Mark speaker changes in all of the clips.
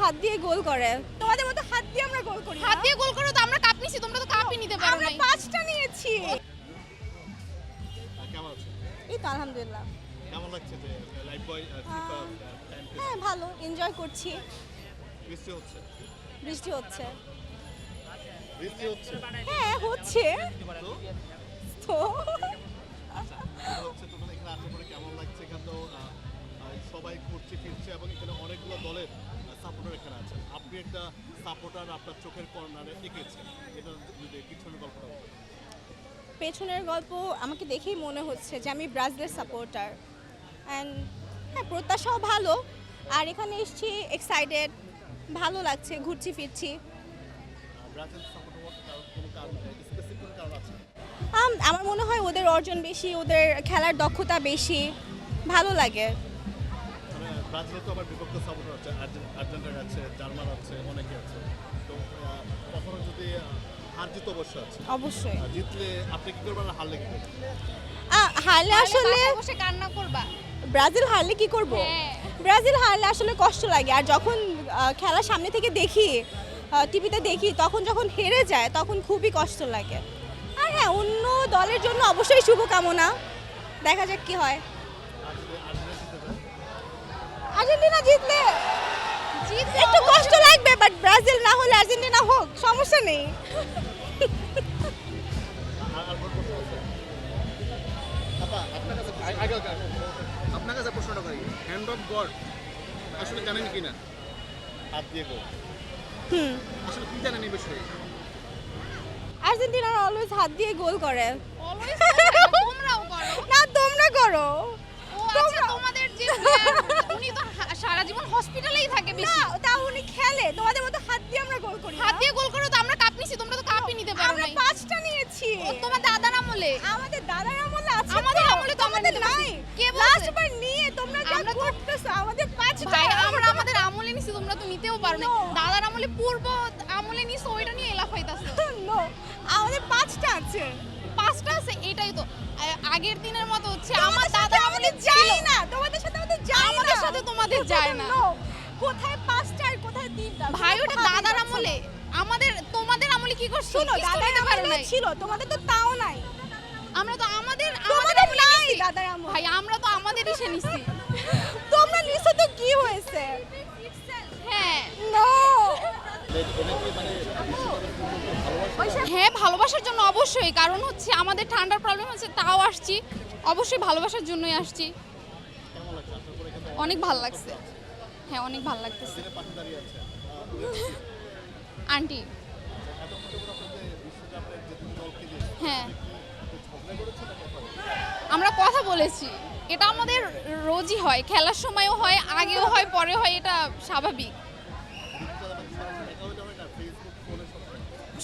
Speaker 1: হাত দিয়ে গোল করে, তোমাদের মতো হাত দিয়ে আমরা গোল করি।
Speaker 2: হাত দিয়ে গোল করো তো আমরা কাপ নিছি, তোমরা তো কাপই নিতে পারো
Speaker 1: আমরা
Speaker 2: নাই।
Speaker 1: 5টা নিয়েছি।
Speaker 3: কেমন আছেন?
Speaker 1: এই তো আলহামদুলিল্লাহ।
Speaker 3: কেমন লাগছে যে লাইফ বয় ফিফা টাইম
Speaker 1: হ্যাঁ ভালো, এনজয় করছি।
Speaker 3: বৃষ্টি হচ্ছে?
Speaker 1: বৃষ্টি হচ্ছে।
Speaker 3: বৃষ্টি হচ্ছে?
Speaker 1: হ্যাঁ হচ্ছে।
Speaker 3: তো
Speaker 1: তো
Speaker 3: হচ্ছে তোমাদের এখানে আসার পরে কেমন লাগছে? এখানে তো সবাই ঘুরছে ফিরছে এবং এখানে অনেকগুলো দলের সাপোর্টার এখানে আছেন। আপনি একটা সাপোর্টার আপনার চোখের কর্নারে এঁকেছেন, এটা যদি পিছনের গল্পটা বলুন।
Speaker 1: পেছনের গল্প আমাকে দেখেই মনে হচ্ছে যে আমি ব্রাজিলের সাপোর্টার অ্যান্ড হ্যাঁ প্রত্যাশাও ভালো। আর এখানে এসেছি এক্সাইটেড, ভালো লাগছে, ঘুরছি ফিরছি।
Speaker 3: ব্রাজিল সাপোর্টার হওয়ার কোনো কারণ স্পেসিফিক কোনো কারণ আছে?
Speaker 1: আমার মনে হয় ওদের অর্জন বেশি, ওদের খেলার দক্ষতা বেশি, ভালো লাগে।
Speaker 3: মানে ব্রাজিলে তো আবার বিভক্ত সাপোর্টার আছে, আর্জেন্টিনা আছে, জার্মান আছে, অনেকে আছে। তো কখনো যদি হার জিত অবশ্য আছে,
Speaker 1: অবশ্যই
Speaker 3: জিতলে আপনি কি করবেন আর হারলে কি করবেন?
Speaker 1: হারলে আসলে
Speaker 2: বাসায় বসে কান্না করবা।
Speaker 1: ব্রাজিল হারলে কি করব?
Speaker 2: হ্যাঁ।
Speaker 1: ব্রাজিল হারলে আসলে কষ্ট লাগে। আর যখন খেলা সামনে থেকে দেখি, টিভিতে দেখি, তখন যখন হেরে যায় তখন খুবই কষ্ট লাগে। আর হ্যাঁ অন্য দলের জন্য অবশ্যই শুভকামনা, দেখা যাক কি হয়। আর্জেন্টিনা জিতলে একটু কষ্ট লাগবে, বাট ব্রাজিল না হলে আর্জেন্টিনা হোক, সমস্যা নেই।
Speaker 3: আপনার কাছে প্রশ্নটা করি, হ্যান্ড অফ গড আসলে জানেন কি না? হাত দিয়ে গোল আসলে কি জানেন এই বিষয়ে?
Speaker 1: আর্জেন্টিনার অলওয়েজ হাত দিয়ে গোল করে।
Speaker 2: অলওয়েজ তোমরাও করো।
Speaker 1: না তোমরা করো।
Speaker 2: ও আচ্ছা, তোমাদের যে player, উনি তো সারা জীবন হসপিটালেই থাকে বেশি।
Speaker 1: না তা উনি খেলে, তোমাদের মতো হাত দিয়ে আমরা গোল করি।
Speaker 2: হাত দিয়ে গোল করো তো আমরা কাপ নিছি, তোমরা তো কাপই নিতে পারো
Speaker 1: আমরা
Speaker 2: নাই।
Speaker 1: 5টা নিয়েছি।
Speaker 2: ও তোমার দাদার আমলে।
Speaker 1: আমাদের দাদার আমলে আছে,
Speaker 2: আমাদের আমলে তো আমরা
Speaker 1: আমাদের
Speaker 2: নিতে পারছি।
Speaker 1: নাই।
Speaker 2: কে বলছে?
Speaker 1: লাস্ট বার নিয়ে তোমরা যা
Speaker 2: আমরা তো-
Speaker 1: করতেছো, আমাদের 5টা।
Speaker 2: ভাই আমরা আমাদের আমলে নিছি, তোমরা তো নিতেও পারো না।
Speaker 1: No.
Speaker 2: দাদার আমলে পূর্ব আমলে নিছো, ওইটা নিয়ে এলাফ হইতাছে।
Speaker 1: নো, আমাদের 5টা আছে।
Speaker 2: 5টা আছে, এটাই তো আগের দিনের মতো হচ্ছে। আমার
Speaker 1: আমার
Speaker 2: দাদার
Speaker 1: দাদা
Speaker 2: আমলে
Speaker 1: আমাদের যায় না, তোমাদের সাথে আমাদের যায় না।
Speaker 2: আমাদের সাথে তোমাদের যায় না।
Speaker 1: No, কোথায় 5টা আর কোথায় 3টা?
Speaker 2: ভাই ওটা দাদার আমলে। আমাদের তোমাদের আমলে কি করছো?
Speaker 1: শোনো,
Speaker 2: কিছু
Speaker 1: দাদার
Speaker 2: নিতে পারো
Speaker 1: আমলে
Speaker 2: নাই।
Speaker 1: ছিল, তোমাদের তো তাও নাই।
Speaker 2: আমরা তো আমাদের
Speaker 1: তোমাদের
Speaker 2: আমলে
Speaker 1: নাই
Speaker 2: নিছি।
Speaker 1: দাদার আমল।
Speaker 2: ভাই আমরা তো আমাদের ইসে নিছি।
Speaker 1: তোমরা নিছো তো কি হয়েছে?
Speaker 2: হ্যাঁ
Speaker 1: নো।
Speaker 2: হ্যাঁ ভালোবাসার জন্য অবশ্যই, কারণ হচ্ছে আমাদের ঠান্ডার প্রবলেম হচ্ছে, তাও আসছি। অবশ্যই ভালোবাসার জন্যই আসছি। অনেক ভালো লাগছে। হ্যাঁ অনেক ভালো লাগতেছে। আন্টি হ্যাঁ আমরা কথা বলেছি, এটা আমাদের রোজই হয়, খেলার সময়ও হয়, আগেও হয়, পরে হয়, এটা স্বাভাবিক।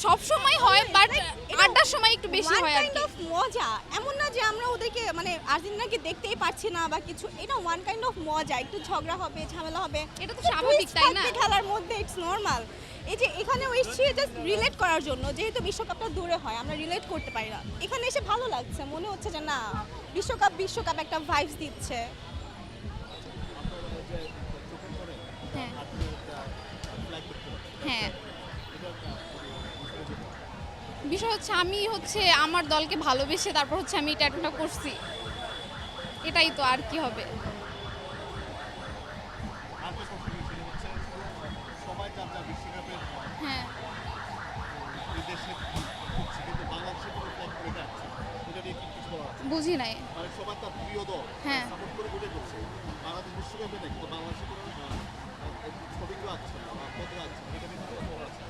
Speaker 2: সব সময় হয়, বাট আড্ডার সময় একটু বেশি
Speaker 1: One
Speaker 2: হয় আর
Speaker 1: kind
Speaker 2: কি।
Speaker 1: of মজা, এমন না যে আমরা ওদেরকে মানে আর্জেন্টিনাকে দেখতেই পারছি না বা কিছু, এটা ওয়ান কাইন্ড অফ মজা। একটু ঝগড়া হবে, ঝামেলা হবে,
Speaker 2: এটা তো স্বাভাবিক,
Speaker 1: twist
Speaker 2: তাই না?
Speaker 1: থাকবে খেলার মধ্যে, ইটস নরমাল। এই যে এখানে এসেছি জাস্ট রিলেট করার জন্য, যেহেতু বিশ্বকাপটা দূরে হয় আমরা রিলেট করতে পারি না। এখানে এসে ভালো লাগছে, মনে হচ্ছে যে না বিশ্বকাপ একটা ভাইবস দিচ্ছে।
Speaker 2: হ্যাঁ হ্যাঁ বিষয় হচ্ছে আমি হচ্ছে আমার দলকে ভালোবেসে তারপর হচ্ছে আমি ট্যাটুটা করছি, এটাই তো, আর কি হবে।
Speaker 3: সবাই যার যার বিশ্বকাপের
Speaker 2: হ্যাঁ
Speaker 3: বিদেশে হচ্ছে, কিন্তু বাংলাদেশে কোনো ফ্ল্যাগ করে যাচ্ছে, এটা নিয়ে কি কিছু বলার আছে?
Speaker 2: বুঝি নাই।
Speaker 3: মানে সবাই তার প্রিয় দল
Speaker 2: হ্যাঁ।
Speaker 3: সাপোর্ট করে উঠে করছে, বাংলাদেশ বিশ্বকাপে নেই, কিন্তু বাংলাদেশে কোনো ছবিগুলো আছে বা পদগুলো আছে, এটা নিয়ে কিছু বলার আছে?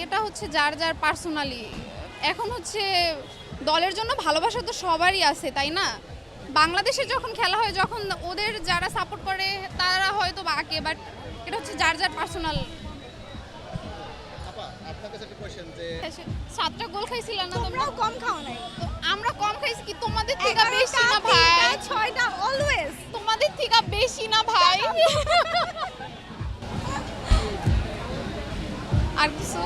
Speaker 2: এটা হচ্ছে যার যার পার্সোনালি। এখন হচ্ছে দলের জন্য ভালোবাসা তো সবারই আছে, তাই না? বাংলাদেশে যখন খেলা হয়, যখন ওদের যারা সাপোর্ট করে তারা হয়তো বা আঁকে, বাট এটা হচ্ছে যার যার পার্সোনাল।
Speaker 3: আপা, আপনার কাছে একটা কোয়েশ্চেন যে
Speaker 2: 7টা গোল খাইছিল না তোমরা?
Speaker 1: তোমরাও কম খাও নাই।
Speaker 2: তো আমরা কম খাইছি কি তোমাদের থেকে বেশি না ভাই?
Speaker 1: 6টা অলওয়েজ।
Speaker 2: তোমাদের থেকে বেশি না ভাই? আর কিছু?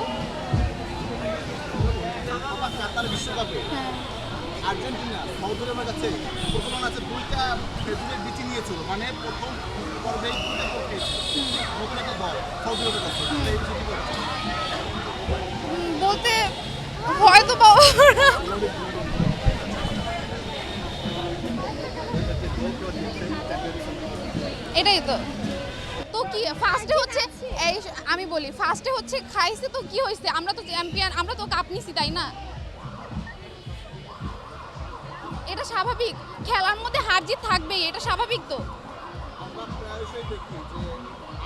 Speaker 3: কাতার বিশ্বকাপে
Speaker 2: হ্যাঁ
Speaker 4: আর্জেন্টিনা সৌদি আরবের কাছে প্রথম ম্যাচে 2টা খেজুরের বিচি নিয়েছিল, মানে প্রথম পর্বেই 2টা গোল খেয়েছে নতুন একটা দল সৌদি আরবের কাছে। এই বিষয়টি বলছেন।
Speaker 2: বলতে হয়তো বা ওরা এটাই তো। তো কি ফার্স্টে হচ্ছে এই আমি বলি ফার্স্টে হচ্ছে খাইছে তো কি হয়েছে, আমরা তো চ্যাম্পিয়ন, আমরা তো কাপ নিছি তাই না? এটা স্বাভাবিক, খেলার মধ্যে হার জিত থাকবেই, এটা স্বাভাবিক তো।
Speaker 4: আমরা প্রায়শই দেখি যে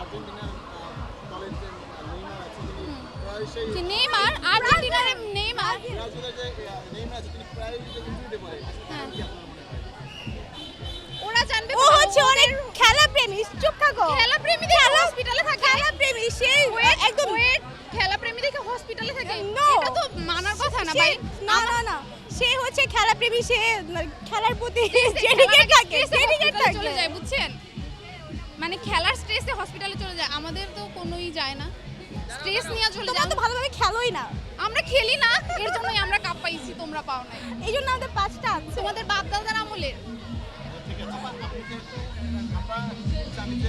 Speaker 4: আর্জেন্টিনার দলের যে নেইমার আছে তিনি প্রায়শই
Speaker 2: যে নেইমার, আর্জেন্টিনার নেইমার,
Speaker 4: ব্রাজিলের যে নেইমার আছে তিনি প্রায়ই ইনজুরিতে পড়ে।
Speaker 2: হ্যাঁ।
Speaker 4: কি আপনার মনে হয়?
Speaker 2: ওরা জানবে
Speaker 1: ও হচ্ছে অনেক খেলা প্রেমী, চুপ থাকো।
Speaker 2: খেলা প্রেমী দেখে হসপিটালে থাকে,
Speaker 1: খেলা প্রেমী সে একদম
Speaker 2: খেলা প্রেমী দেখে হসপিটালে থাকে,
Speaker 1: No.
Speaker 2: এটা তো মানার কথা না
Speaker 1: সে-
Speaker 2: ভাই।
Speaker 1: না না না, সে হচ্ছে খেলা প্রেমী, সে খেলার প্রতি ডেডিকেট থাকে, ডেডিকেট
Speaker 2: হসপিটালে চলে
Speaker 1: থাকে।
Speaker 2: যায় বুঝছেন, মানে খেলার স্ট্রেসে হসপিটালে চলে যায়, আমাদের তো কোনোই যায় না, স্ট্রেস নিয়ে চলে
Speaker 1: তোমরা
Speaker 2: যায়।
Speaker 1: তো ভালোভাবে খেলোই না,
Speaker 2: আমরা খেলি না, এর জন্যই আমরা কাপ পাইছি, তোমরা পাও নাই।
Speaker 1: এই জন্য আমাদের 5টা আছে।
Speaker 2: তোমাদের বাপ দাদার আমলের
Speaker 4: ঠিক আছে, আপনি যেহেতু আমরা জানি যে